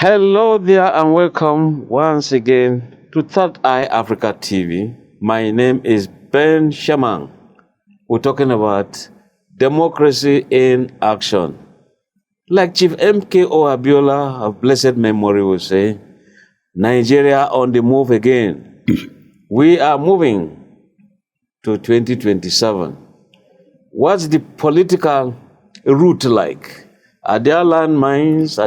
Hello there and welcome once again to Third Eye Africa TV. My name is Ben Shaman. We're talking about democracy in action. Like Chief M.K.O. Abiola of blessed memory will say, Nigeria on the move again. We are moving to 2027. What's the political route like? Are there landmines?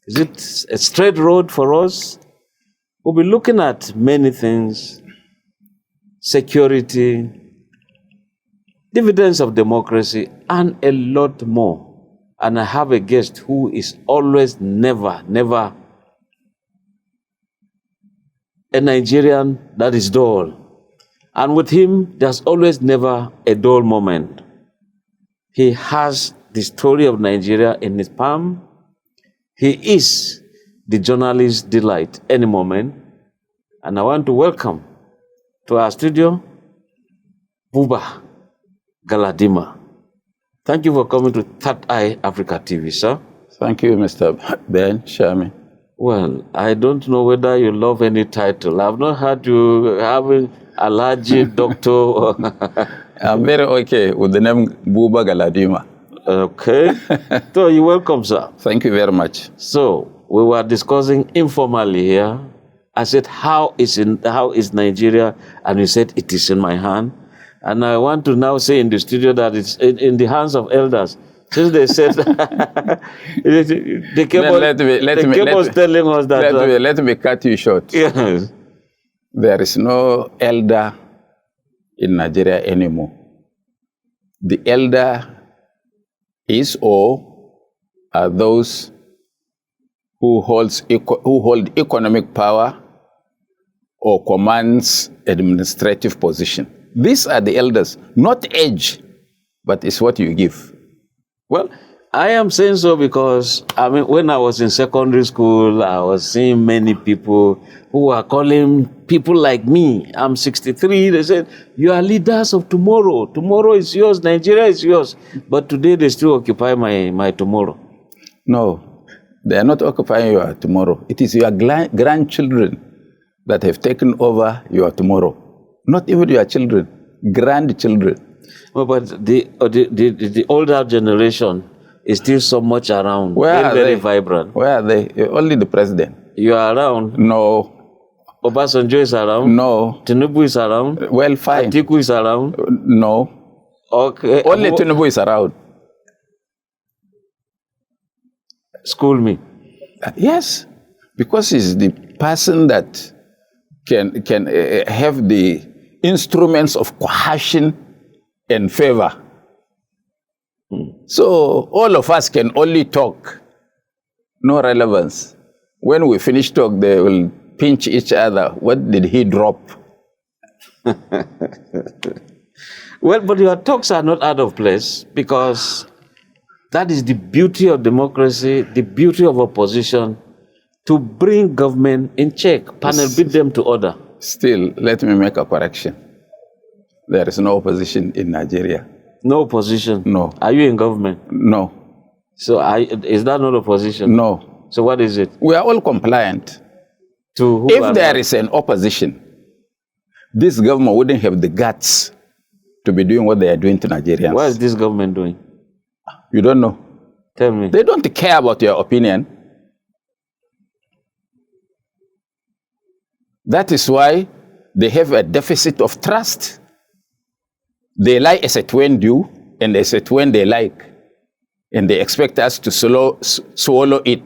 Is it a straight road for us? We'll be looking at many things: security, dividends of democracy, and a lot more. And I have a guest who is always never a Nigerian that is dull. And with him, there's always never a dull moment. He has the story of Nigeria in his palm. He is the journalist's delight any moment. And I want to welcome to our studio, Buba, Galadima. Thank you for coming to Third Eye Africa TV, sir. Thank you, Mr. Ben Shami. Well, I don't know whether you love any title. I've not heard you having allergy doctor. I'm very okay with the name Buba Galadima. Okay. So you're welcome, sir. Thank you very much. So we were discussing informally here. I said, how is Nigeria? And you said, it is in my hand. And I want to now say in the studio that it's in the hands of elders. Since they said, they kept on telling us that. Let me cut you short. Yes. There is no elder in Nigeria anymore. The elder is or are those who hold economic power or commands administrative position. These are the elders, not age, but it's what you give. Well, I am saying so because, when I was in secondary school, I was seeing many people who are calling people like me. I'm 63. They said, you are leaders of tomorrow. Tomorrow is yours. Nigeria is yours. But today they still occupy my tomorrow. No, they are not occupying your tomorrow. It is your grandchildren that have taken over your tomorrow. Not even your children, grandchildren. Well, but the older generation is still so much around. Where are very they? Vibrant. Where are they? Only the president. You are around? No. Obasanjo is around? No. Tinubu is around? Well, fine. Atiku is around? No. Okay. Only Tinubu is around. School me. Yes, because he's the person that can have the instruments of coercion and favor. So all of us can only talk, no relevance. When we finish talk, they will pinch each other. What did he drop? Well, but your talks are not out of place because that is the beauty of democracy, the beauty of opposition, to bring government in check, panel beat them to order. Still, let me make a correction. There is no opposition in Nigeria. No opposition? No. Are you in government? No. So is that not opposition? No. So what is it? We are all compliant. To who? If there is an opposition, this government wouldn't have the guts to be doing what they are doing to Nigerians. What is this government doing? You don't know? Tell me. They don't care about your opinion. That is why they have a deficit of trust. They lie as at when due, and as at when they like. And they expect us to swallow it.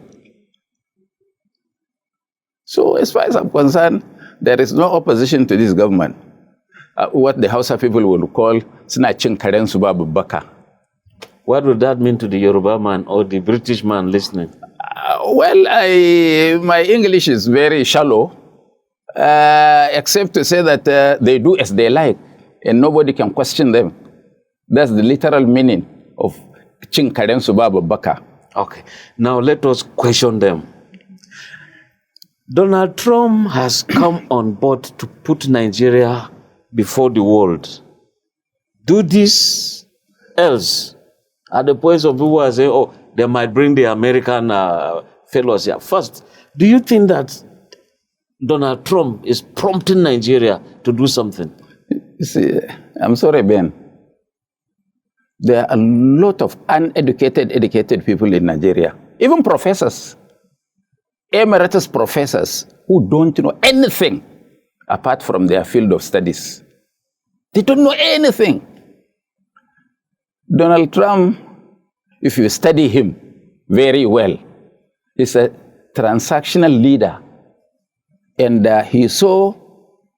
So as far as I'm concerned, there is no opposition to this government. What the Hausa people will call snatching Karen Subabu Baka. What would that mean to the Yoruba man or the British man listening? My English is very shallow, except to say that they do as they like, and nobody can question them. That's the literal meaning of Chinkaren Subaba Baka. Okay, now let us question them. Donald Trump has come on board to put Nigeria before the world. Do this, else at the point of people are saying, oh, they might bring the American fellows here. First, do you think that Donald Trump is prompting Nigeria to do something? You see, I'm sorry, Ben. There are a lot of educated people in Nigeria, even professors, emeritus professors who don't know anything apart from their field of studies. They don't know anything. Donald Trump, if you study him very well, he's a transactional leader. And he saw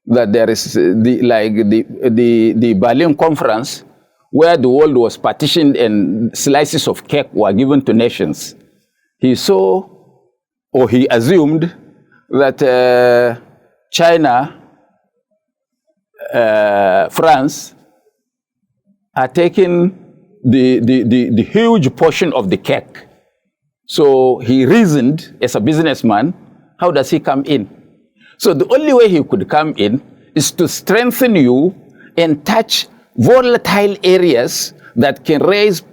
that there is the Berlin conference where the world was partitioned and slices of cake were given to nations. He saw, or he assumed, that China, France, are taking the huge portion of the cake. So he reasoned, as a businessman, how does he come in? So the only way he could come in is to strengthen you and touch volatile areas that can raise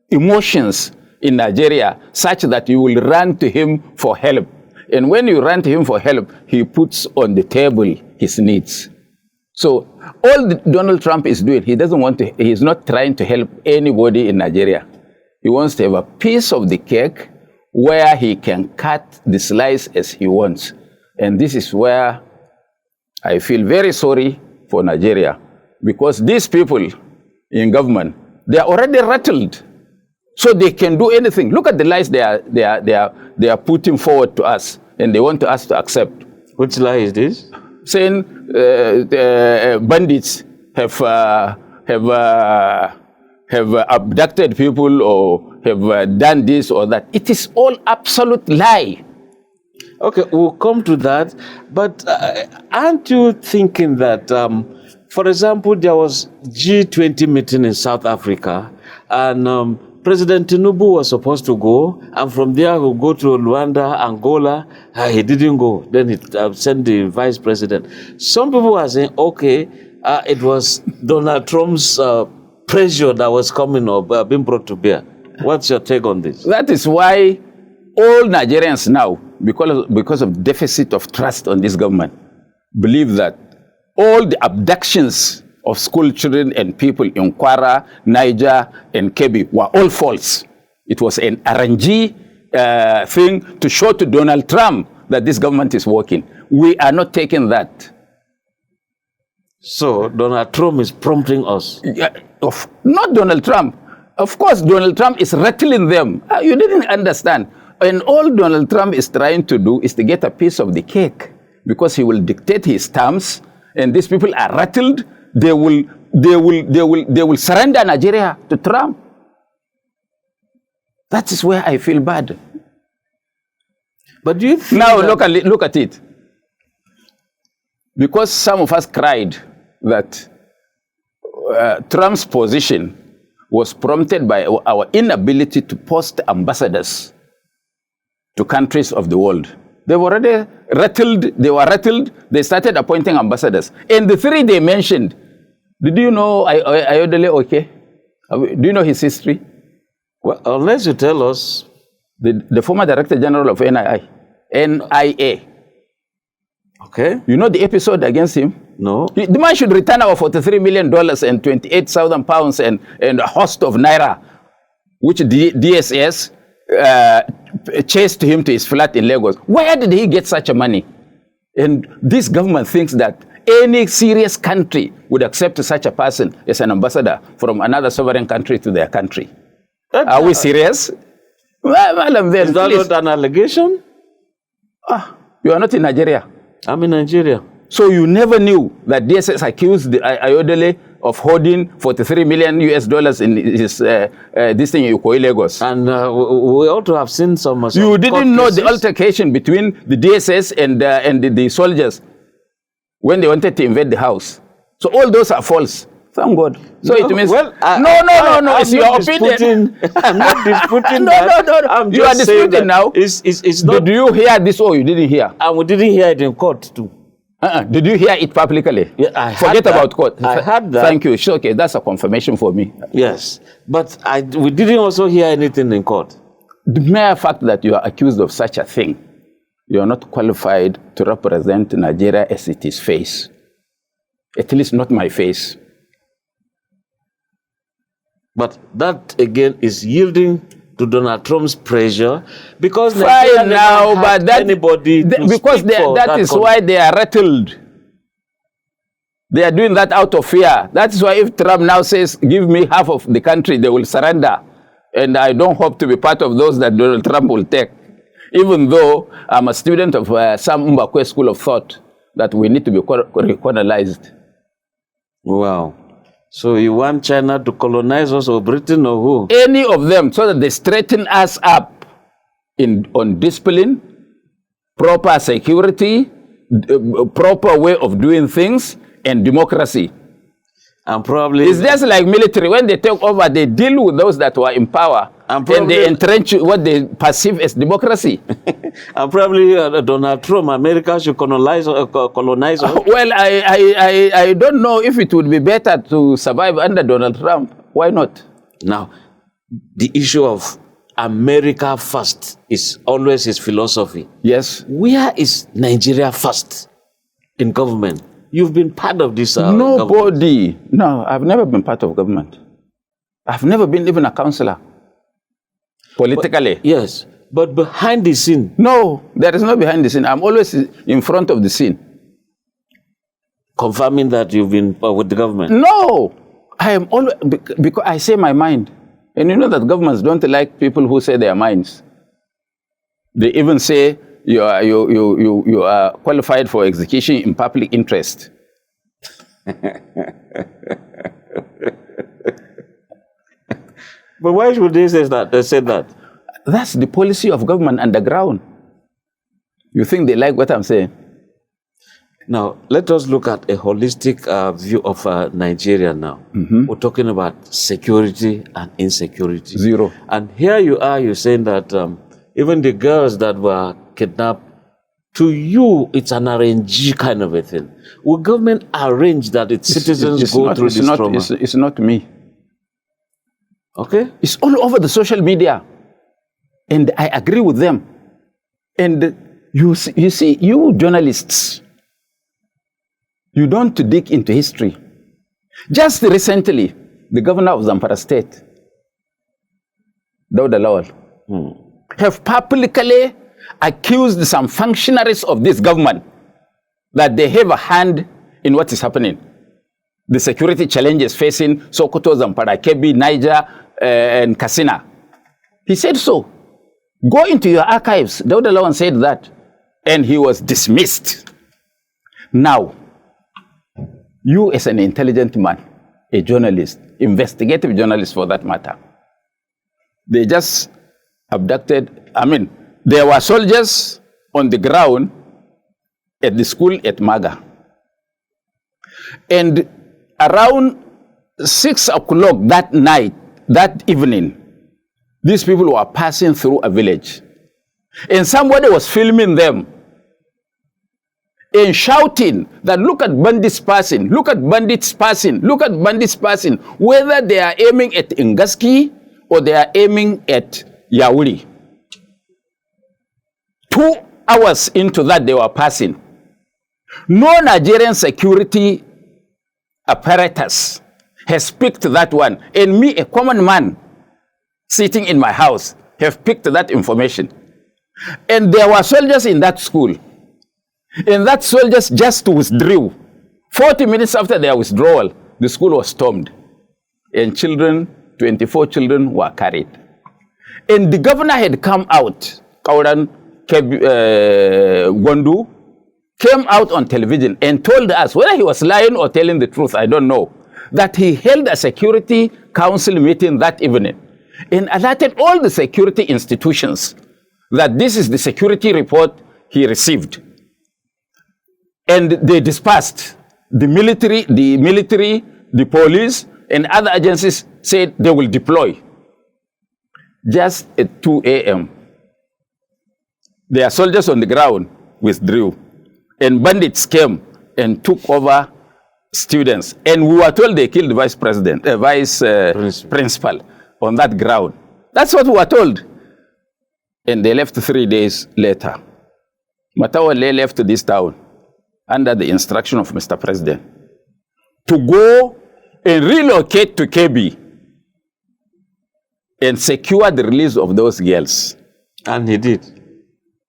emotions in Nigeria, such that you will run to him for help. And when you run to him for help, he puts on the table his needs. So all that Donald Trump is doing, he's not trying to help anybody in Nigeria. He wants to have a piece of the cake where he can cut the slice as he wants. And this is where I feel very sorry for Nigeria, because these people in government, they are already rattled, so they can do anything. Look at the lies they are putting forward to us, and they want us to accept. Which lie is this? Saying bandits have abducted people or have done this or that. It is all absolute lie. Okay, we'll come to that. But aren't you thinking that, for example, there was G20 meeting in South Africa, and President Tinubu was supposed to go, and from there he'll go to Rwanda, Angola. He didn't go. Then he sent the vice president. Some people are saying, okay, it was Donald Trump's pressure that was coming up, being brought to bear. What's your take on this? That is why all Nigerians now, because of deficit of trust on this government, believe that all the abductions of school children and people in Kwara, Niger, and Kebbi were all false. It was an RNG thing to show to Donald Trump that this government is working. We are not taking that. So Donald Trump is prompting us? Not Donald Trump. Of course, Donald Trump is rattling them. You didn't understand. And all Donald Trump is trying to do is to get a piece of the cake, because he will dictate his terms, and these people are rattled. They will surrender Nigeria to Trump. That is where I feel bad. But do you think now look at it? Because some of us cried that Trump's position was prompted by our inability to post ambassadors to countries of the world. They were already rattled. They started appointing ambassadors. And the three they mentioned, did you know Ayodele Oke? Do you know his history? Well, unless you tell us. The former Director General of NIA. Okay. You know the episode against him? No. The man should return our $43 million and 28,000 pounds and a host of naira, which DSS chased him to his flat in Lagos. Where did he get such a money? And this government thinks that any serious country would accept such a person as an ambassador from another sovereign country to their country. Are we serious? Well, is that not an allegation? You are not in Nigeria. I'm in Nigeria. So you never knew that DSS accused Ayodele of holding $43 million in his this thing in Ikoyi, Lagos. And we ought to have seen some. You didn't know the altercation between the DSS and the soldiers when they wanted to invade the house. So all those are false. Thank God. So no, it means well, no. It's your opinion. I'm not disputing no. I'm you are disputing now. It's not. Did you hear this or you didn't hear? And we didn't hear it in court too. Did you hear it publicly? Yeah, I Forget about court. I heard that. Thank you. Okay, that's a confirmation for me. Yes, but we didn't also hear anything in court. the mere fact that you are accused of such a thing, you are not qualified to represent Nigeria as it is face. At least not my face. But that again is yielding to Donald Trump's pressure because Fine now, but that, anybody because that is why they are rattled. They are doing that out of fear. That is why if Trump now says, give me half of the country, they will surrender. And I don't hope to be part of those that Donald Trump will take. Even though I'm a student of some Mbakwe school of thought that we need to be recolonized. Wow. So you want China to colonize us or Britain or who? Any of them, so that they straighten us up on discipline, proper security, proper way of doing things, and democracy. And probably it's just like military. When they take over, they deal with those that were in power, and they entrench what they perceive as democracy. And probably Donald Trump, America should colonize us. Well, I don't know if it would be better to survive under Donald Trump. Why not? Now, the issue of America first is always his philosophy. Yes. Where is Nigeria first in government? You've been part of this Nobody. Government. No, I've never been part of government. I've never been even a councillor. Politically. But, yes. But behind the scene? No, there is no behind the scene. I'm always in front of the scene. Confirming that you've been with the government? No. I am always, because I say my mind. And you know that governments don't like people who say their minds. They even say, you are qualified for execution in public interest. But why should they say that? They said that. That's the policy of government underground. You think they like what I'm saying? Now, let us look at a holistic view of Nigeria now. Mm-hmm. We're talking about security and insecurity. Zero. And here you are, you're saying that even the girls that were kidnapped, to you, it's an arranged kind of a thing. Will government arrange that its citizens go through this trauma? It's not me. Okay. It's all over the social media. And I agree with them. And you see, you journalists, you don't dig into history. Just recently, the governor of Zamfara State, Dauda Lawal, have publicly accused some functionaries of this government that they have a hand in what is happening. The security challenges facing Sokoto, Zamfara, Kebbi, Niger, and Katsina. He said so. Go into your archives. Dauda Lawal said that. And he was dismissed. Now, you as an intelligent man, a journalist, investigative journalist for that matter, they just abducted, there were soldiers on the ground at the school at Maga. And around 6 o'clock that night, that evening, these people were passing through a village. And somebody was filming them and shouting that look at bandits passing, look at bandits passing, look at bandits passing, whether they are aiming at Ngaski or they are aiming at Yauri. 2 hours into that, they were passing. No Nigerian security apparatus has picked that one. And me, a common man, sitting in my house, have picked that information. And there were soldiers in that school. And that soldiers just withdrew. 40 minutes after their withdrawal, the school was stormed. And 24 children were carried. And the governor had come out, Kauran Gondu, came out on television and told us, whether he was lying or telling the truth, I don't know, that he held a security council meeting that evening and alerted all the security institutions that this is the security report he received. And they dispersed. The military, the police, and other agencies said they will deploy. Just at 2 a.m., their soldiers on the ground withdrew. And bandits came and took over students. And we were told they killed the vice principal on that ground. That's what we were told. And they left 3 days later. Matawale left this town under the instruction of Mr. President to go and relocate to Kebbi and secure the release of those girls. And he did.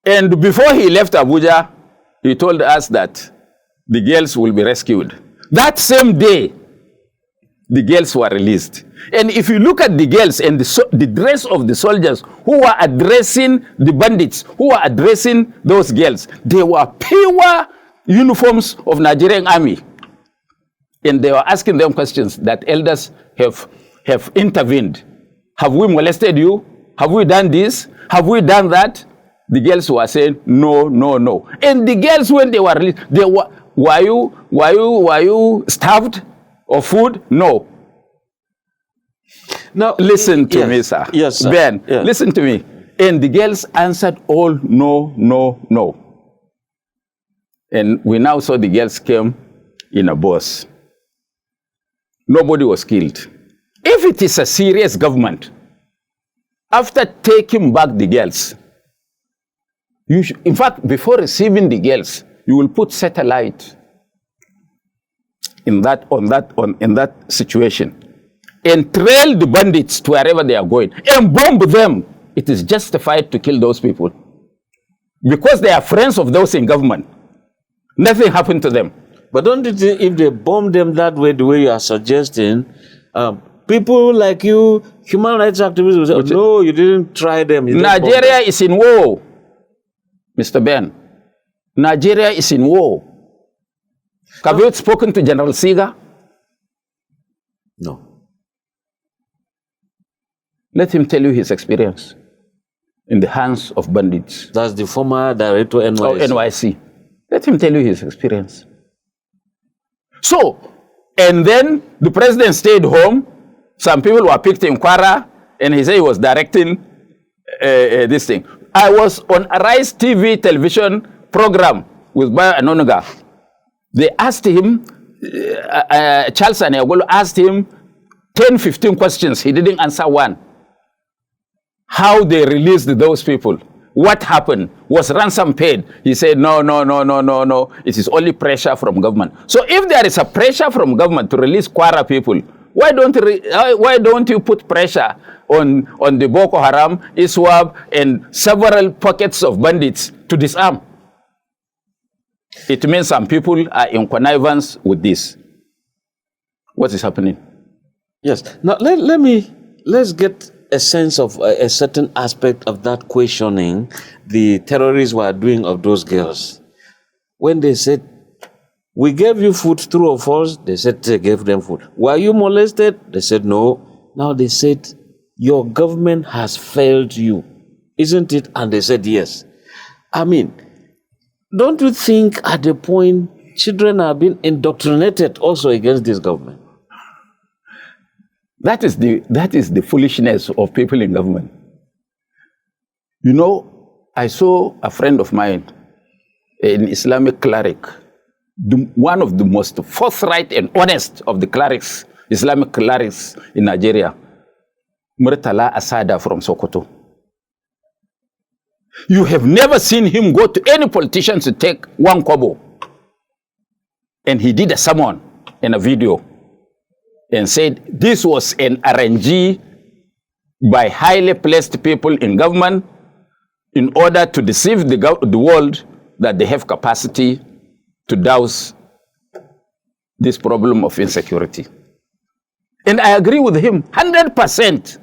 And before he left Abuja, he told us that the girls will be rescued. That same day, the girls were released. And if you look at the girls and the dress of the soldiers who were addressing the bandits, who were addressing those girls, they were pure uniforms of Nigerian army. And they were asking them questions that elders have intervened. Have we molested you? Have we done this? Have we done that? The girls were saying, no, no, no. And the girls, when they were released, were you starved of food? No. Now, listen to me, sir. Yes, sir. Ben, listen to me. And the girls answered all no, no, no. And we now saw the girls came in a bus. Nobody was killed. If it is a serious government, after taking back the girls, in fact, before receiving the girls, you will put satellite in that situation and trail the bandits to wherever they are going and bomb them. It is justified to kill those people because they are friends of those in government. Nothing happened to them. But don't you think if they bomb them that way, the way you are suggesting, people like you, human rights activists will say, no, you didn't try them. Nigeria is in war, Mr. Ben. Nigeria is in war. Have you spoken to General Siga? No. Let him tell you his experience in the hands of bandits. That's the former director of NYC. NYC. Let him tell you his experience. So, and then the president stayed home. Some people were picked in Kwara, and he said he was directing this thing. I was on a Rise TV television program with Bayo Anonuga. They asked him, Charles Anegolo asked him 10, 15 questions. He didn't answer one. How they released those people. What happened? Was ransom paid? He said, no, no, no, no, no, no. It is only pressure from government. So if there is a pressure from government to release Kwara people, why don't you put pressure on the Boko Haram, ISWAP, and several pockets of bandits to disarm? It means some people are in connivance with this. What is happening? Yes. Now, let's get a sense of a certain aspect of that questioning the terrorists were doing of those girls. When they said, we gave you food, true or false? They said they gave them food. Were you molested? They said no. Now they said, your government has failed you, isn't it? And they said yes. I mean, don't you think at the point children are being indoctrinated also against this government? That is the foolishness of people in government. You know, I saw a friend of mine, an Islamic cleric, one of the most forthright and honest of the clerics, Islamic clerics in Nigeria, Murtala Asada from Sokoto. You have never seen him go to any politician to take one kobo. And he did a sermon in a video and said this was an RNG by highly placed people in government in order to deceive the world that they have capacity to douse this problem of insecurity. And I agree with him 100%.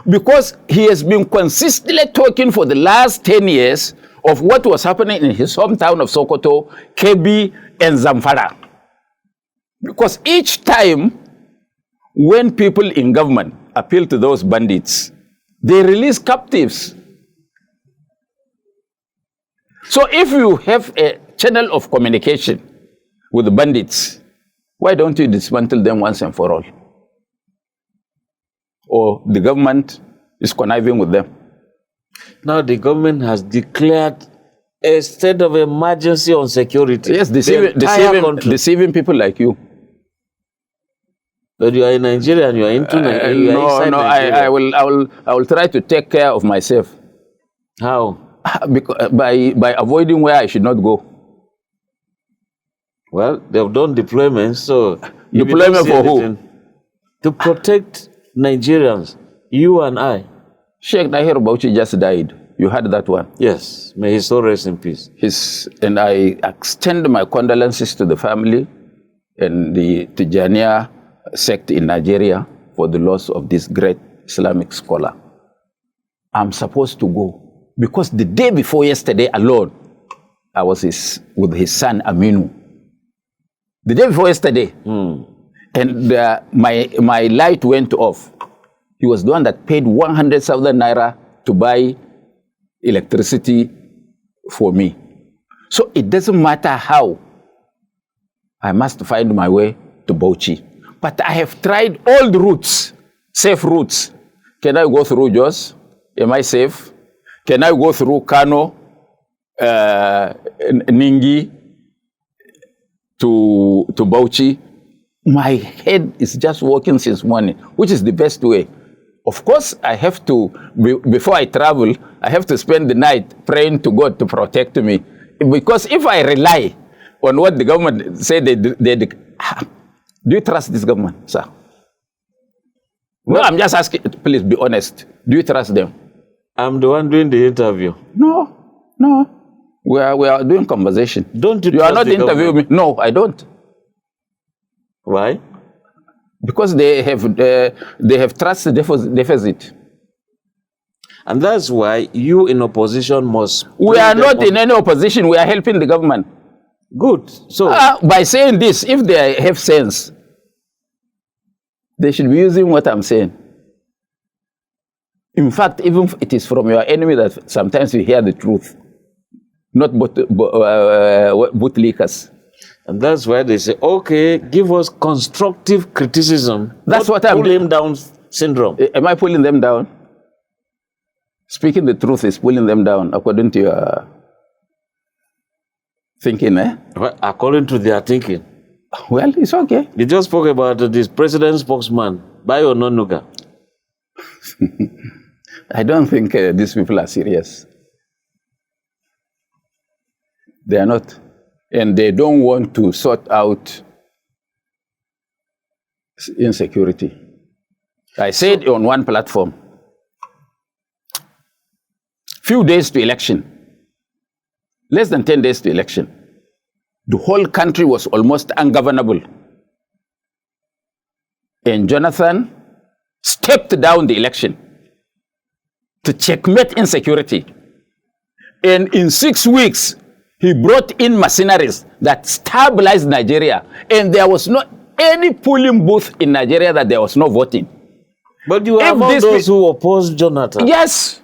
Because he has been consistently talking for the last 10 years of what was happening in his hometown of Sokoto, Kebbi, and Zamfara. Because each time when people in government appeal to those bandits, they release captives. So if you have a channel of communication with the bandits, why don't you dismantle them once and for all? Or the government is conniving with them? Now the government has declared a state of emergency on security. Yes, deceiving people like you. But you are in Nigeria and you are into Nigeria. No, I will try to take care of myself. How? Because, by avoiding where I should not go. Well, they've done deployments, so... Deployment for who? To protect Nigerians, you and I. Sheikh Dahir Bauchi just died. You heard that one? Yes. May his soul rest in peace. And I extend my condolences to the family and the Tijaniya sect in Nigeria for the loss of this great Islamic scholar. I'm supposed to go because the day before yesterday alone, I was with his son Aminu. The day before yesterday, and my light went off. He was the one that paid 100,000 naira to buy electricity for me. So it doesn't matter how, I must find my way to Bauchi. But I have tried all the routes, safe routes. Can I go through Jos? Am I safe? Can I go through Kano, Ningi, to Bauchi? My head is just working since morning, which is the best way. Of course, I have to, before I travel, I have to spend the night praying to God to protect me. Because if I rely on what the government said, do you trust this government, sir? No, I'm just asking, please be honest. Do you trust them? I'm the one doing the interview. No. We are doing conversation. Don't you are trust not the interviewing me. No, I don't. Why? Because they have trust deficit. And that's why you in opposition must... We are not in any opposition. We are helping the government. Good. So by saying this, if they have sense, they should be using what I'm saying. In fact, even if it is from your enemy that sometimes you hear the truth, not bootlickers. And that's why they say, okay, give us constructive criticism. That's what I'm pulling down syndrome. Am I pulling them down? Speaking the truth is pulling them down, according to your thinking, eh? Well, according to their thinking. Well, it's okay. You just spoke about this president spokesman, Bayo Nonuga. I don't think these people are serious. They are not. And they don't want to sort out insecurity. I said on one platform, few days to election, less than 10 days to election, the whole country was almost ungovernable. And Jonathan stepped down the election to checkmate insecurity. And in 6 weeks, he brought in mercenaries that stabilized Nigeria. And there was not any polling booth in Nigeria that there was no voting. But you have all those who opposed Jonathan. Yes.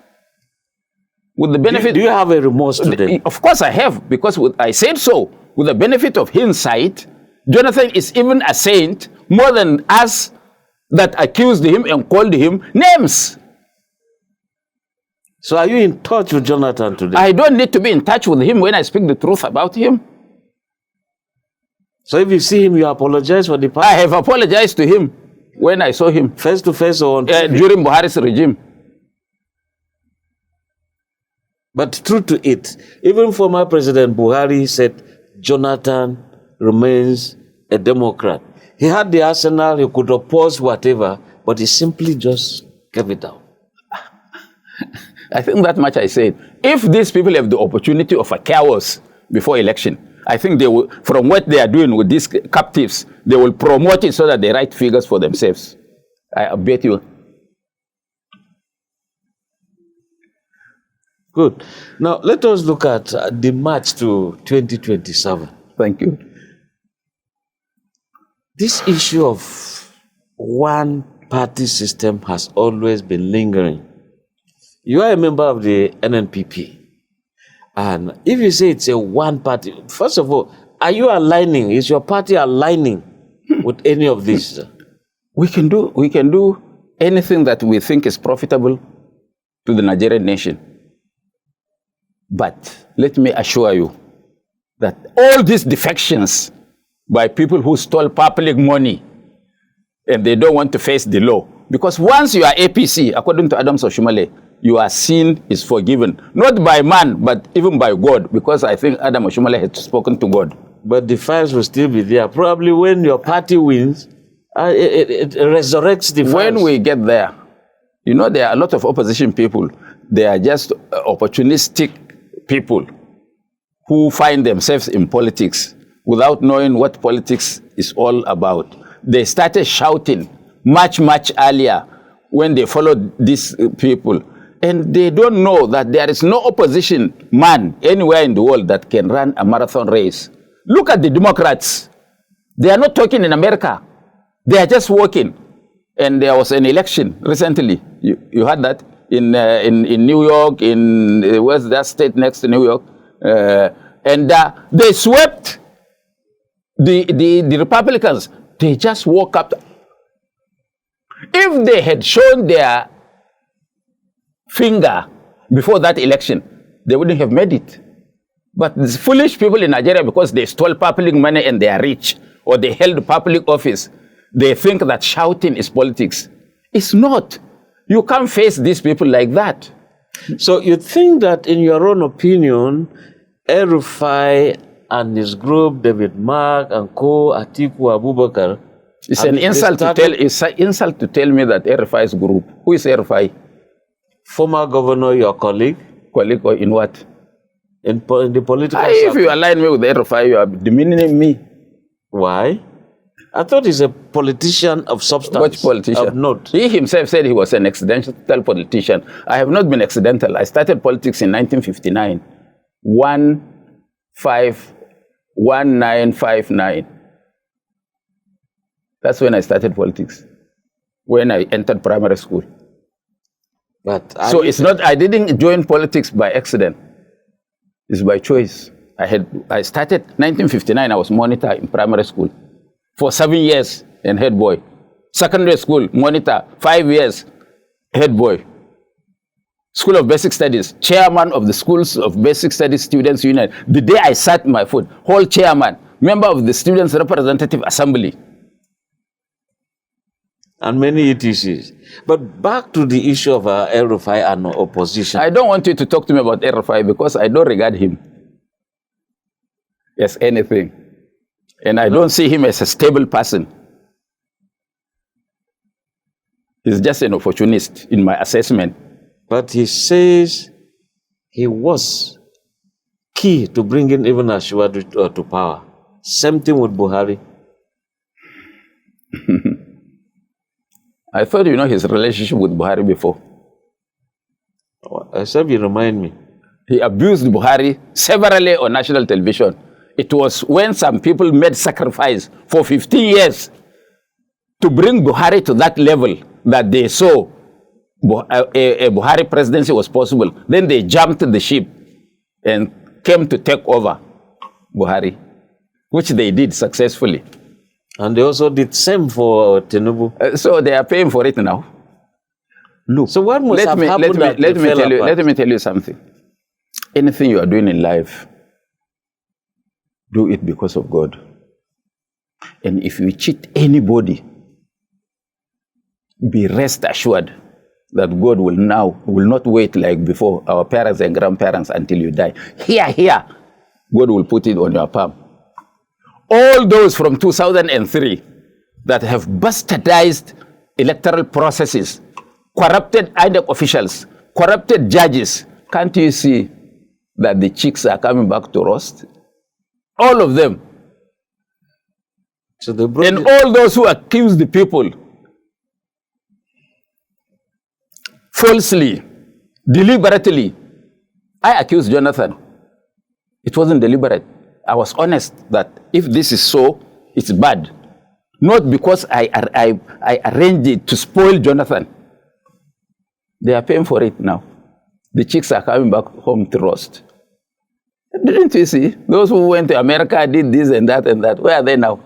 With the benefit... Do you have a remorse today? Of course I have, because I said so. With the benefit of hindsight, Jonathan is even a saint more than us that accused him and called him names. So are you in touch with Jonathan today? I don't need to be in touch with him when I speak the truth about him. So if you see him, you apologize for the past? I have apologized to him when I saw him. Face to face or on TV? During Buhari's regime. But true to it, even former President Buhari said Jonathan remains a Democrat. He had the arsenal, he could oppose whatever, but he simply just gave it down. I think that much I said. If these people have the opportunity of a chaos before election, I think they will, from what they are doing with these captives, they will promote it so that they write figures for themselves. I bet you. Good. Now, let us look at the march to 2027. Thank you. This issue of one-party system has always been lingering. You are a member of the NNPP. And if you say it's a one-party, first of all, are you aligning? Is your party aligning with any of this? We can do anything that we think is profitable to the Nigerian nation. But let me assure you that all these defections by people who stole public money and they don't want to face the law. Because once you are APC, according to Adams Oshimale, your sin is forgiven. Not by man, but even by God, because I think Adam Oshimale had spoken to God. But the files will still be there. Probably when your party wins, it resurrects the files. When we get there, you know, there are a lot of opposition people. They are just opportunistic people who find themselves in politics without knowing what politics is all about. They started shouting much, much earlier when they followed these people. And they don't know that there is no opposition man anywhere in the world that can run a marathon race. Look at the Democrats. They are not talking in America. They are just walking. And there was an election recently. You heard that? In New York, where's that state next to New York? And they swept the Republicans. They just woke up. If they had shown their finger before that election, they wouldn't have made it. But these foolish people in Nigeria, because they stole public money and they are rich, or they held public office, they think that shouting is politics. It's not. You can't face these people like that. So you think that, in your own opinion, El-Rufai and his group, David Mark and Co, Atiku Abubakar, it's an insult to tell me that El-Rufai's group. Who is El-Rufai? Former governor, your colleague. Colleague or in what? In the political If you align me with El-Rufai, you are demeaning me. Why? I thought he's a politician of substance. Which politician? Of note. He himself said he was an accidental politician. I have not been accidental. I started politics in 1959. 1959. That's when I started politics. When I entered primary school. But so it's not, I didn't join politics by accident. It's by choice. I started 1959, I was monitor in primary school for 7 years and head boy. Secondary school, monitor, 5 years, head boy. School of Basic Studies, chairman of the Schools of Basic Studies Students Union. The day I sat my foot, whole chairman, member of the Students Representative Assembly. And many ETCs. But back to the issue of El-Rufai and opposition. I don't want you to talk to me about El-Rufai because I don't regard him as anything. And I don't see him as a stable person. He's just an opportunist in my assessment. But he says he was key to bringing even Ashwad to power. Same thing with Buhari. I thought you know his relationship with Buhari before. Except you remind me. He abused Buhari severally on national television. It was when some people made sacrifice for 15 years to bring Buhari to that level that they saw a Buhari presidency was possible. Then they jumped the ship and came to take over Buhari, which they did successfully. And they also did same for Tinubu. So they are paying for it now. Look, so what must have happened? Let me tell you something. Anything you are doing in life, do it because of God. And if you cheat anybody, be rest assured that God will not wait like before our parents and grandparents until you die. Here, God will put it on your palm. All those from 2003 that have bastardized electoral processes, corrupted INEC officials, corrupted judges, can't you see that the chicks are coming back to roast? All of them. So and all those who accuse the people falsely, deliberately. I accused Jonathan. It wasn't deliberate. I was honest that if this is so, it's bad. Not because I arranged it to spoil Jonathan. They are paying for it now. The chicks are coming back home to roast. Didn't you see? Those who went to America did this and that and that. Where are they now?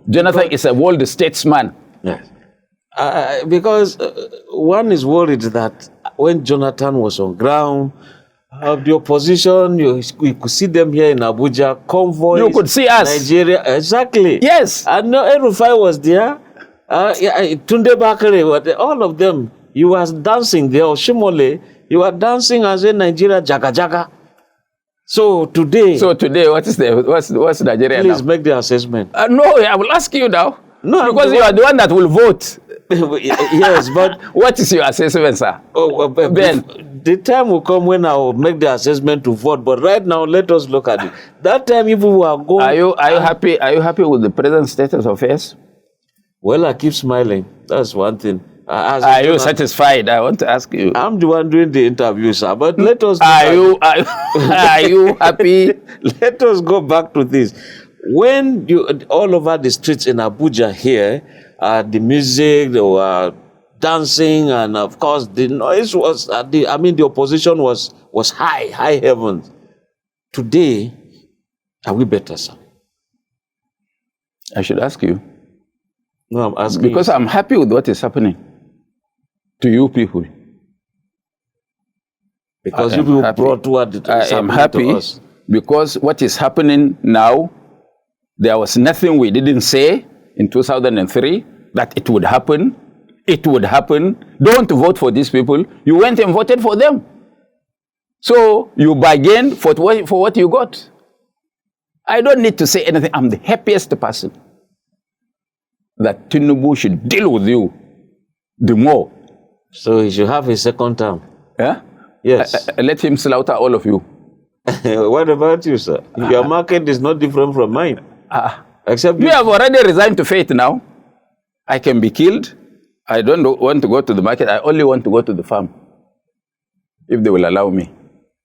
Jonathan is a world statesman. Yes. Because one is worried that when Jonathan was on ground, the opposition, you could see them here in Abuja, convoys. You could see us. Nigeria, exactly. Yes. And El-Rufai was there. Tunde Bakare, all of them, you was dancing there, or Shimole, you were dancing as a Nigeria Jaga Jaga. So today, what's Nigeria please now? make the assessment. No, I will ask you now. No, because you are the one that will vote. Yes, but what is your assessment, sir? Ben, the time will come when I will make the assessment to vote. But right now, let us look at it. That time, people were going. Are you happy? Are you happy with the present status of affairs? Well, I keep smiling. That's one thing. Are you satisfied? I want to ask you. I'm the one doing the interview, sir. But let us. Are you happy? Let us go back to this. When you all over the streets in Abuja here, the music, they were dancing, and of course the noise was. The opposition was high heavens. Today, are we better, sir? I should ask you. No, I'm asking because I'm happy with what is happening to you people. Because you people brought what is happening to us. Because what is happening now, there was nothing we didn't say in 2003 that it would happen. It would happen. Don't vote for these people. You went and voted for them. So you bargained for what you got. I don't need to say anything. I'm the happiest person that Tinubu should deal with you the more. So he should have a second term. Yeah? Yes. Let him slaughter all of you. What about you, sir? Your market is not different from mine. Except you have already resigned to fate now. I can be killed. I don't want to go to the market. I only want to go to the farm. If they will allow me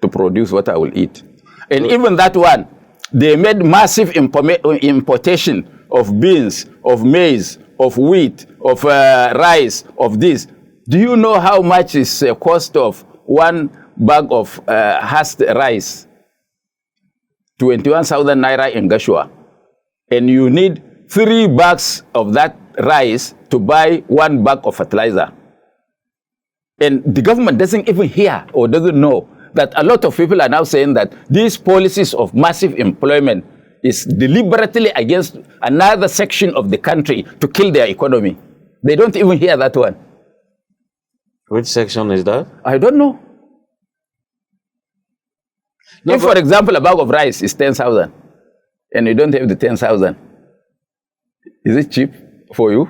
to produce what I will eat. And even that one, they made massive importation of beans, of maize, of wheat, of rice, of this. Do you know how much is the cost of one bag of husked rice? 21,000 naira in Gashua. And you need 3 bags of that rice to buy 1 bag of fertilizer. And the government doesn't even hear or doesn't know that a lot of people are now saying that these policies of massive employment is deliberately against another section of the country to kill their economy. They don't even hear that one. Which section is that? I don't know. No, if, for example, a bag of rice is 10,000 and you don't have the 10,000, is it cheap for you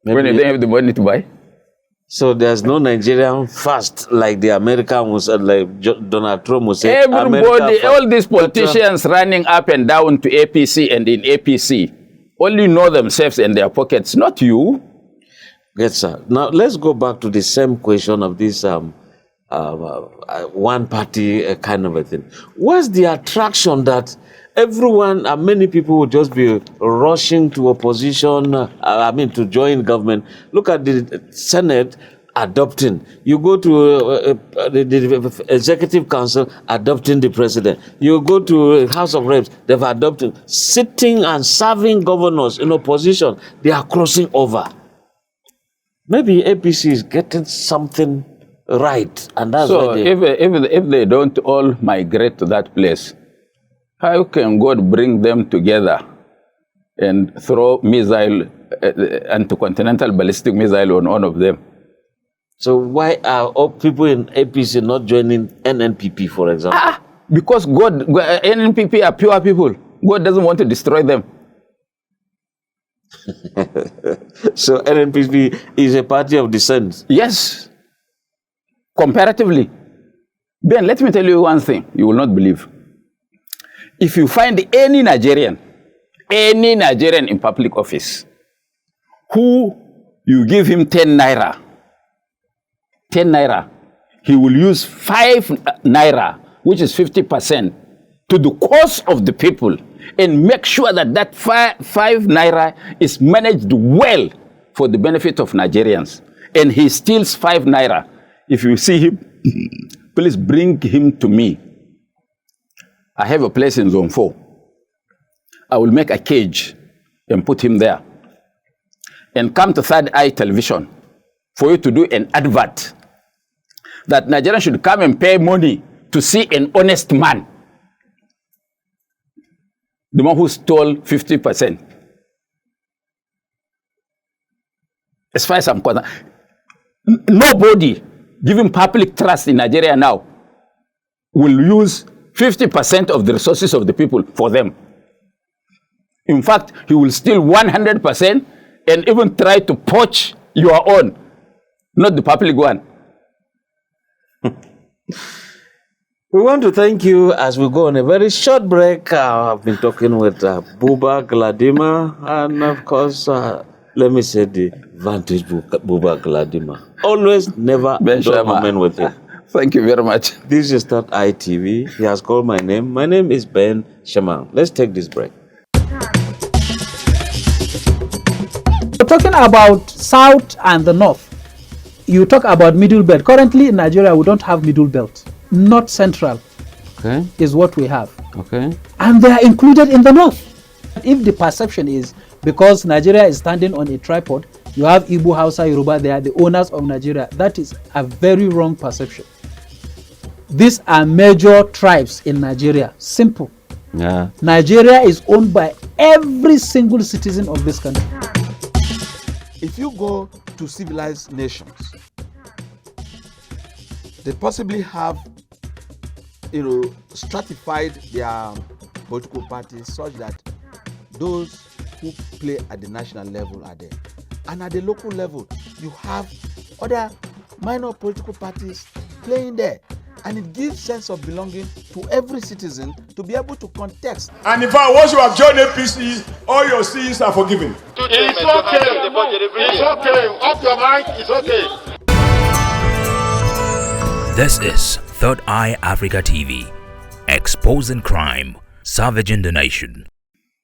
when you don't have the money to buy? So there's no Nigerian fast like the American was, like Donald Trump was saying. Everybody, all these politicians running up and down to APC and in APC, only know themselves and their pockets, not you. Yes, sir. Now let's go back to the same question of this one party kind of a thing. What's the attraction that everyone and many people would just be rushing to opposition, to join government? Look at the Senate adopting. You go to the Executive Council adopting the president. You go to House of Reps, they've adopted. Sitting and serving governors in opposition, they are crossing over. Maybe APC is getting something right, and that's so why if they don't all migrate to that place, how can God bring them together and throw intercontinental ballistic missile on one of them? So why are all people in APC not joining NNPP, for example? Because NNPP are pure people. God doesn't want to destroy them. So NNPP is a party of dissent. Yes. Comparatively. Ben, let me tell you one thing you will not believe. If you find any Nigerian in public office, who you give him 10 naira, he will use 5 naira, which is 50%, to the cause of the people and make sure that that 5 naira is managed well for the benefit of Nigerians. And he steals 5 naira. If you see him, please bring him to me. I have a place in Zone 4. I will make a cage and put him there. And come to Third Eye Television for you to do an advert that Nigerians should come and pay money to see an honest man. The one who stole 50%. As far as I'm concerned, nobody giving public trust in Nigeria now will use 50% of the resources of the people for them. In fact, he will steal 100% and even try to poach your own, not the public one. We want to thank you as we go on a very short break. I've been talking with Buba, Galadima, and of course, let me say the vantage Buba, Galadima. Always, never, don't moment with him. Thank you very much. This is Third Eye TV. He has called my name. My name is Ben Shamang. Let's take this break. We're talking about South and the North. You talk about middle belt. Currently in Nigeria, we don't have middle belt. North Central is what we have. And they are included in the North. If the perception is because Nigeria is standing on a tripod, you have Igbo, Hausa, Yoruba, they are the owners of Nigeria. That is a very wrong perception. These are major tribes in Nigeria. Simple. Yeah. Nigeria is owned by every single citizen of this country. If you go to civilized nations, they possibly have, stratified their political parties such that those who play at the national level are there. And at the local level, you have other minor political parties playing there. And it gives sense of belonging to every citizen to be able to contest. And in fact, once you have joined APC, all your sins are forgiven. It's okay. It's okay. Off your mic. It's okay. This is Third Eye Africa TV, exposing crime, savaging the nation.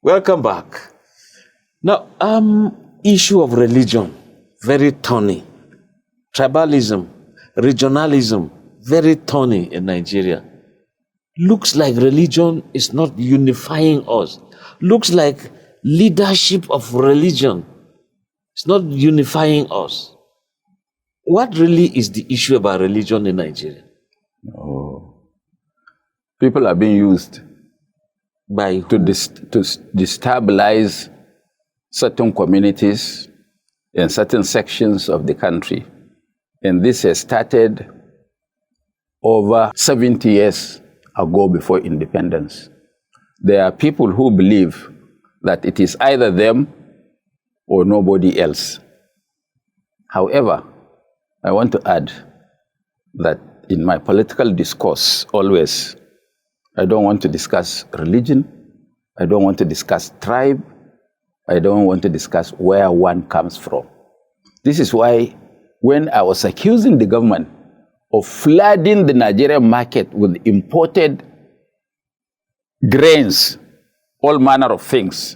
Welcome back. Now, issue of religion, very thorny. Tribalism, regionalism, very thorny in Nigeria. Looks like religion is not unifying us. Looks like leadership of religion is not unifying us. What really is the issue about religion in Nigeria? People are being used By to destabilize certain communities and certain sections of the country. And this has started over 70 years ago before independence. There are people who believe that it is either them or nobody else. However, I want to add that in my political discourse, always, I don't want to discuss religion, I don't want to discuss tribe, I don't want to discuss where one comes from. This is why when I was accusing the government of flooding the Nigerian market with imported grains, all manner of things,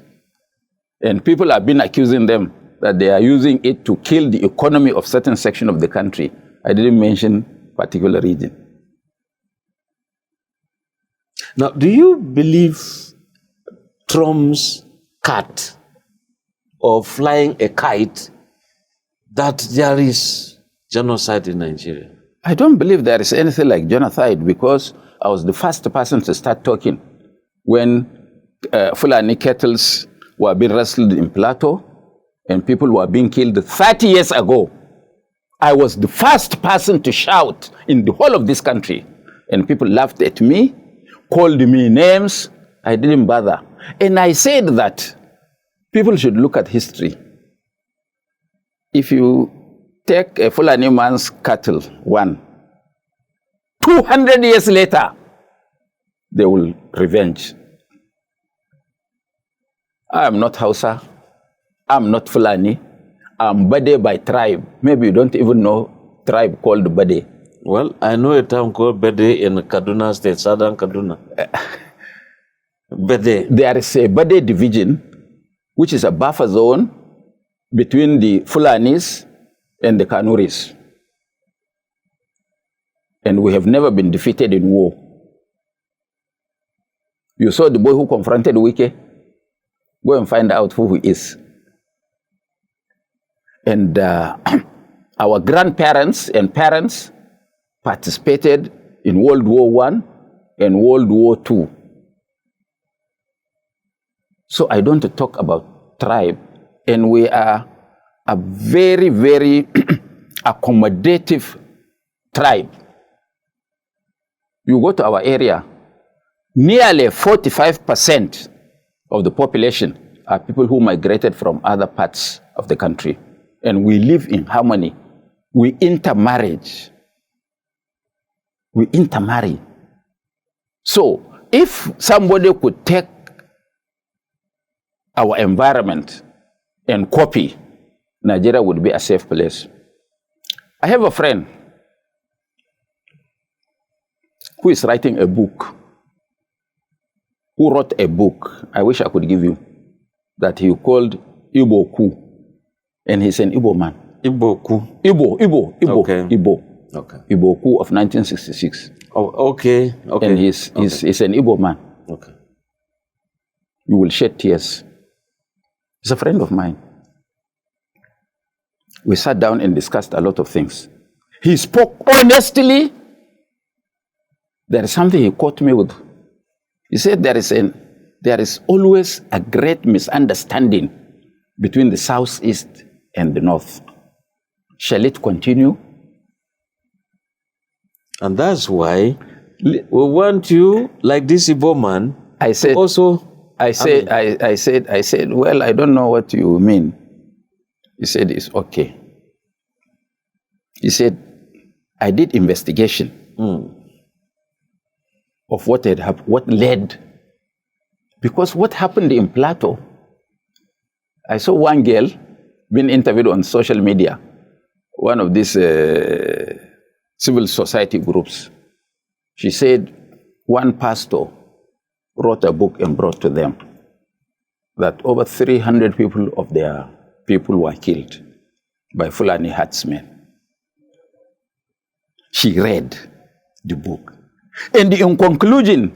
and people have been accusing them that they are using it to kill the economy of certain section of the country, I didn't mention particular region. Now, do you believe Trump's cat or flying a kite that there is genocide in Nigeria? I don't believe there is anything like genocide because I was the first person to start talking when Fulani kettles were being wrestled in Plateau and people were being killed 30 years ago. I was the first person to shout in the whole of this country, and people laughed at me, called me names. I didn't bother. And I said that people should look at history. If you take a Fulani man's cattle, 200 years later, they will revenge. I am not Hausa. I'm not Fulani. I'm Bade by tribe. Maybe you don't even know tribe called Bade. Well, I know a town called Bade in Kaduna State, Southern Kaduna. Bade. There is a Bade division, which is a buffer zone between the Fulanis and the Kanuris. And we have never been defeated in war. You saw the boy who confronted Wike? Go and find out who he is. And our grandparents and parents participated in World War I and World War II. So I don't talk about tribe, and we are a very, very accommodative tribe. You go to our area, nearly 45% of the population are people who migrated from other parts of the country. And we live in harmony. We intermarry. So if somebody could take our environment and copy, Nigeria would be a safe place. I have a friend who is writing a book, who wrote a book, I wish I could give you, that he called Igbo Ku, and he's an Igbo man. Igbo Ku. Igbo. Okay. Igbo. Okay. Igbo Ku of 1966. Oh, okay. Okay. And he's an Igbo man. Okay. You will shed tears. He's a friend of mine. We sat down and discussed a lot of things. He spoke honestly. There is something he caught me with. He said there is always a great misunderstanding between the Southeast and the North. Shall it continue? And that's why we want you, like this Igbo man, I said, I said, well, I don't know what you mean. He said, it's okay. He said, I did investigation of what had happened, what led. Because what happened in Plateau, I saw one girl being interviewed on social media, one of these civil society groups. She said one pastor wrote a book and brought to them that over 300 people of their people were killed by Fulani herdsmen. She read the book. And in conclusion,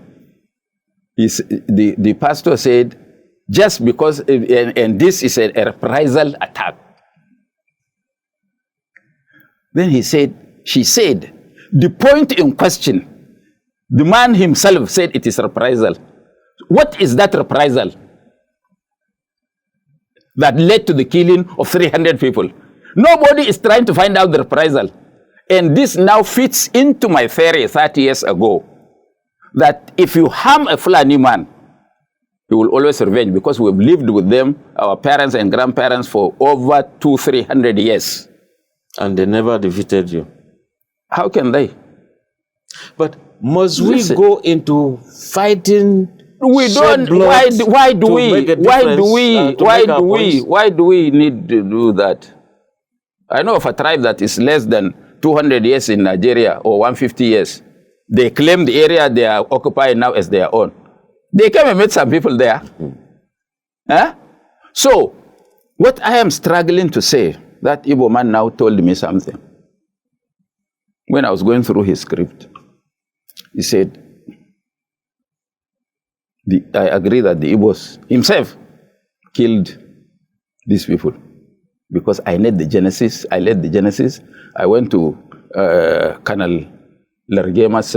the pastor said, just because, and this is a reprisal attack. Then she said, the point in question, the man himself said it is reprisal. What is that reprisal that led to the killing of 300 people? Nobody is trying to find out the reprisal. And this now fits into my theory 30 years ago, that if you harm a Fulani man, he will always revenge, because we've lived with them, our parents and grandparents, for over 200-300 years. And they never defeated you. How can they? But must we go into fighting? We don't. Why do we need to do that? I know of a tribe that is less than 200 years in Nigeria, or 150 years. They claim the area they are occupying now as their own. They came and met some people there. Huh? So, what I am struggling to say, that Igbo man now told me something. When I was going through his script, he said, I agree that the Igbos himself killed these people, because I led the genesis. I went to Colonel Lergema's,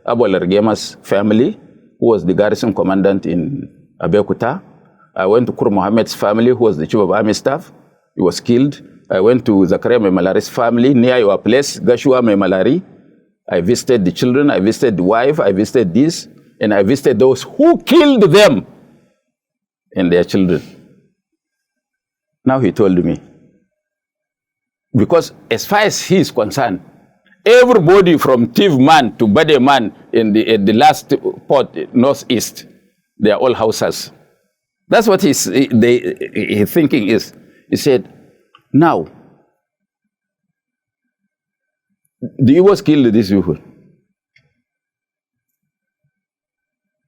Abu Lergema's family, who was the garrison commandant in Abeokuta. I went to Kur Mohammed's family, who was the chief of army staff. He was killed. I went to Zakaria Memalari's family near your place, Gashua Memalari. I visited the children, I visited the wife, I visited this, and I visited those who killed them and their children. Now he told me, because as far as he is concerned, everybody from Tiv man to Bade man in the last port, northeast, they are all Hausas. That's what his thinking is. He said, now, the Igbos killed these people.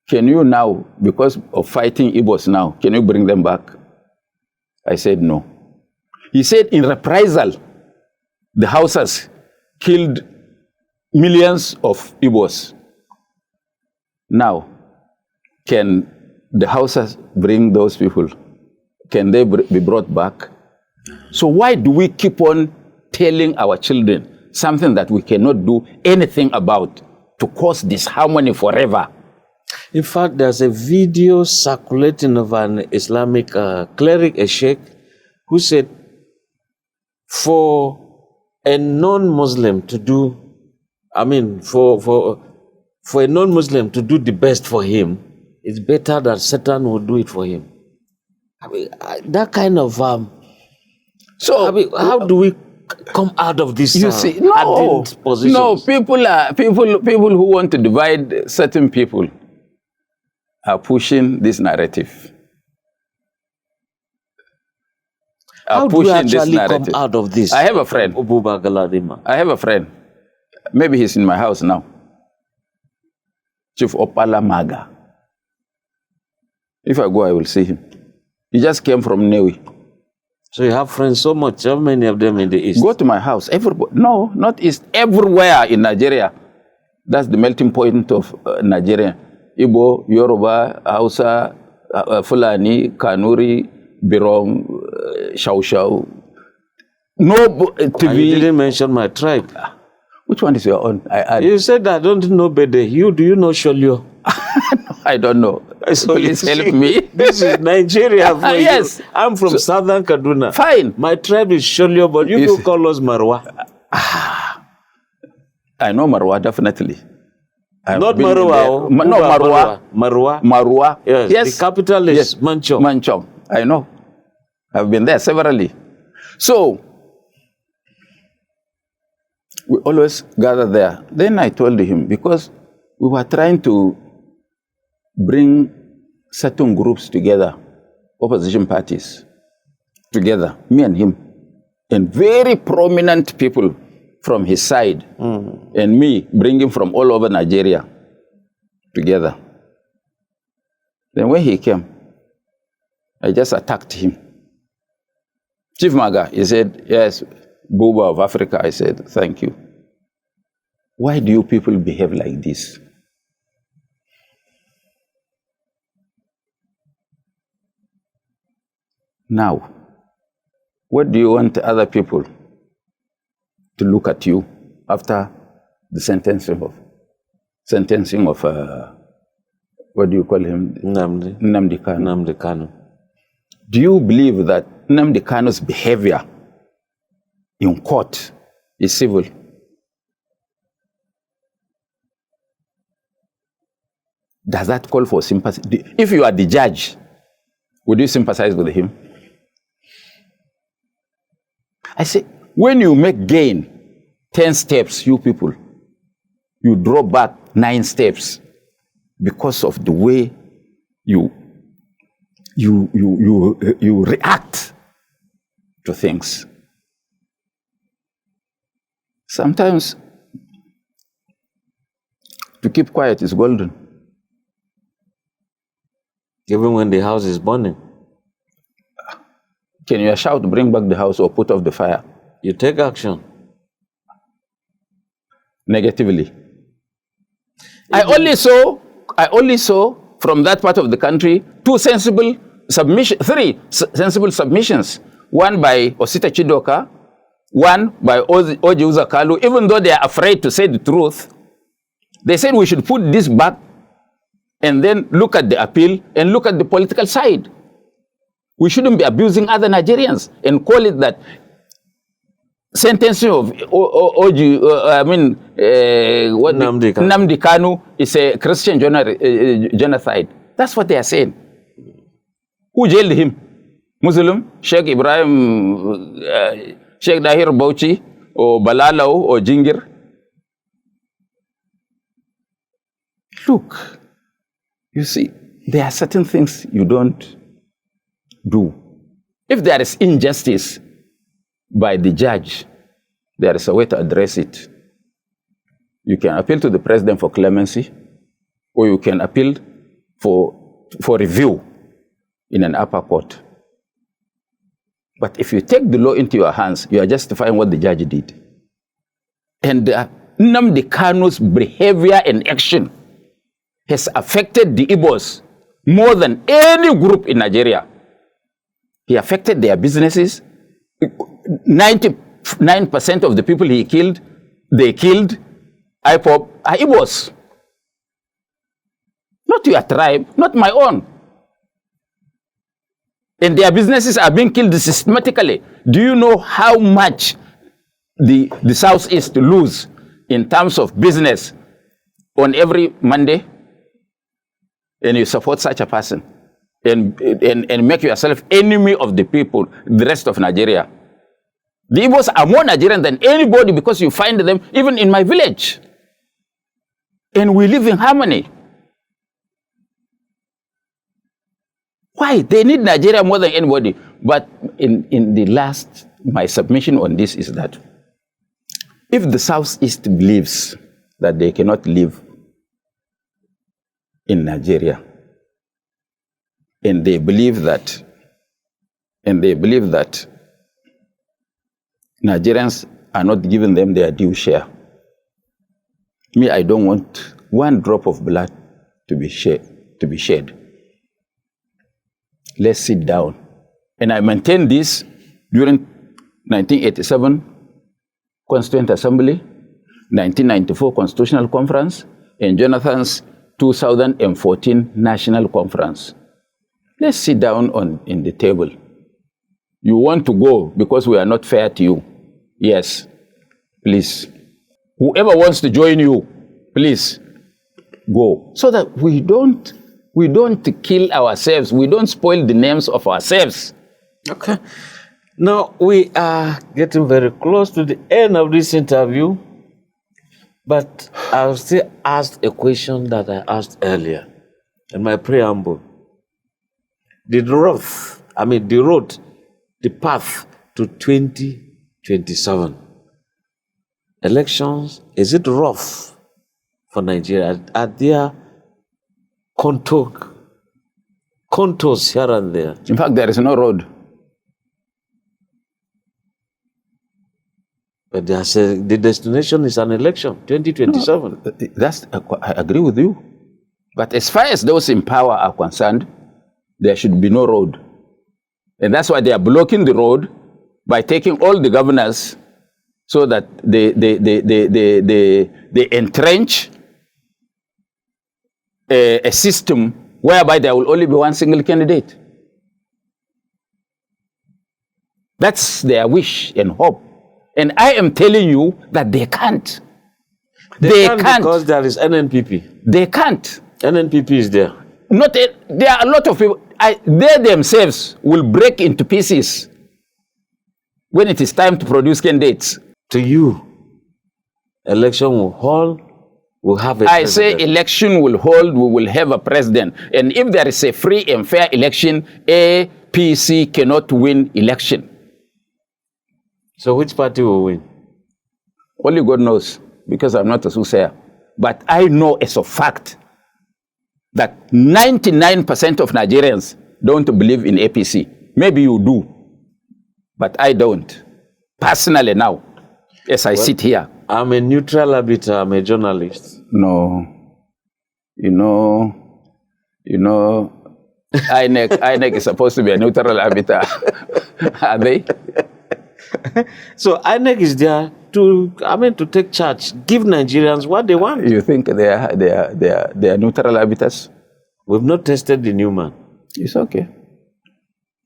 Can you now, because of fighting Igbos now, can you bring them back? I said no. He said in reprisal, the Hausas killed millions of Igbos. Now, can the Hausas bring those people? Can they be brought back? So why do we keep on telling our children something that we cannot do anything about to cause disharmony forever? In fact, there's a video circulating of an Islamic cleric, a sheikh, who said for a non-Muslim to do, for a non-Muslim to do the best for him, it's better that Satan will do it for him. That kind of how do we come out of this? You see, no, people who want to divide certain people are pushing this narrative. How do we actually come out of this? I have a friend. Buba Galadima. I have a friend. Maybe he's in my house now. Chief Opala Maga. If I go, I will see him. He just came from Newi. So you have friends so much. How many of them in the East? Go to my house. Everybody. No, not East. Everywhere in Nigeria. That's the melting point of Nigeria. Igbo, Yoruba, Hausa, Fulani, Kanuri, Birong, Shao Shao. No TV. You didn't mention my tribe. Which one is your own? You said I don't know Bede. Do you know Sholyo? I don't know. So please help me. This is Nigeria for yes. You. I'm from Southern Kaduna. Fine. My tribe is Sholyo, but you can call us Marwa. I know Marwa, definitely. Not Marwa. No, Marwa. Marwa. Marwa. Yes. The capital is Manchong. Manchong. I know. I've been there severally. So, we always gather there. Then I told him, because we were trying to bring certain groups together, opposition parties together, me and him, and very prominent people from his side, and me bringing from all over Nigeria together. Then when he came, I just attacked him. Chief Maga, he said, yes, Buba of Africa. I said, thank you. Why do you people behave like this? Now, what do you want other people to look at you after the sentencing of what do you call him? Nnamdi Kanu. Do you believe that Nnamdi Kanu's behavior in court is civil? Does that call for sympathy? If you are the judge, would you sympathize with him? I say, when you make gain 10 steps, you people, you draw back 9 steps because of the way you react to things. Sometimes to keep quiet is golden. Even when the house is burning. Can you shout, bring back the house or put off the fire? You take action. Negatively. I only saw from that part of the country 3 sensible submissions. One by Osita Chidoka, one by Oji Uzakalu. Even though they are afraid to say the truth, they said we should put this back and then look at the appeal and look at the political side. We shouldn't be abusing other Nigerians and call it that sentencing of Nnamdi Kanu is a Christian genocide. That's what they are saying. Who jailed him? Muslim? Sheikh Ibrahim, Sheikh Dahir Bauchi, or Balalau, or Jingir? Look, you see, there are certain things you don't do. If there is injustice by the judge, there is a way to address it. You can appeal to the president for clemency, or you can appeal for review in an upper court. But if you take the law into your hands, you are justifying what the judge did. And Nnamdi Kanu's behavior and action has affected the Igbos more than any group in Nigeria. He affected their businesses. 99% of the people they killed, IPOB, are Igbos. Not your tribe, not my own. and their businesses are being killed systematically. Do you know how much the Southeast lose in terms of business on every Monday? And you support such a person and make yourself enemy of the people, the rest of Nigeria. The Igbos are more Nigerian than anybody because you find them even in my village. And we live in harmony. Why? They need Nigeria more than anybody. But in the last, my submission on this is that if the Southeast believes that they cannot live in Nigeria, and they believe that Nigerians are not giving them their due share, me, I don't want one drop of blood to be shed. Let's sit down. And I maintained this during 1987 Constituent Assembly, 1994 Constitutional Conference, and Jonathan's 2014 National Conference. Let's sit down in the table. You want to go because we are not fair to you. Yes, please. Whoever wants to join you, please go. So that we don't kill ourselves. We don't spoil the names of ourselves. Okay. Now, we are getting very close to the end of this interview, but I'll still ask a question that I asked earlier in my preamble. The road, the path to 2027 elections, is it rough for Nigeria? Are there contours here and there? In fact, there is no road. But the destination is an election, 2027. No, I agree with you. But as far as those in power are concerned, there should be no road. And that's why they are blocking the road by taking all the governors so that they entrench a system whereby there will only be one single candidate. That's their wish and hope. And I am telling you that they can't. They can't because there is NNPP. They can't. NNPP is there. There are a lot of people. They themselves will break into pieces when it is time to produce candidates. To you, election will hold, we'll have a I president. say election will hold, we will have a president. And if there is a free and fair election, APC cannot win election. So which party will win? Only God knows, because I'm not a soothsayer. But I know as a fact that 99% of Nigerians don't believe in APC. Maybe you do, but I don't. Personally now, as I sit here. I'm a neutral arbiter, I'm a journalist. No. You know, INEC is supposed to be a neutral arbiter. Are they? So INEC is there to take charge, give Nigerians what they want. You think they are neutral arbiters? We've not tested the new man. It's okay.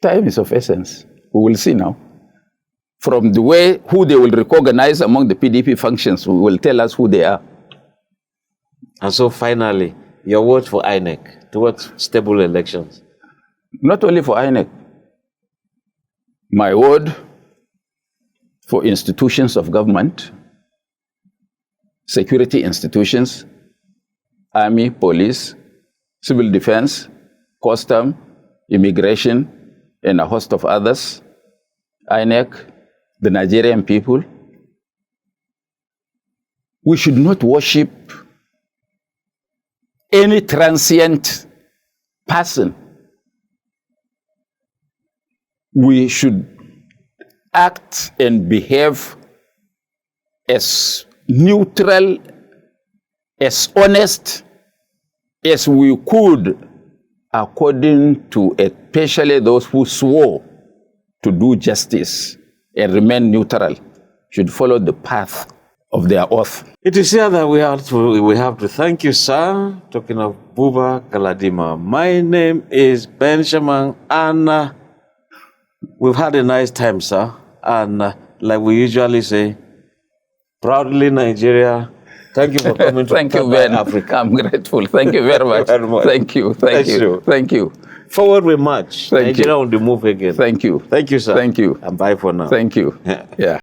Time is of essence. We will see now. From the way who they will recognize among the PDP functions, who will tell us who they are. And so finally, your word for INEC towards stable elections. Not only for INEC. My word for institutions of government, security institutions, army, police, civil defense, custom, immigration, and a host of others, INEC, the Nigerian people. We should not worship any transient person. We should act and behave as neutral, as honest as we could, according to especially those who swore to do justice and remain neutral, should follow the path of their oath. It is here that we have to thank you, sir. Talking of Buba Galadima. My name is Ben Shaman, and We've had a nice time, sir. And like we usually say, proudly Nigeria. Thank you for coming to Thank you, Ben. Africa. I'm grateful. Thank you very much. Thank you. Thank you. Thank you. Forward we march. Thank Nigeria you. on the move again. Thank you. Thank you, sir. Thank you. And bye for now. Thank you. Yeah.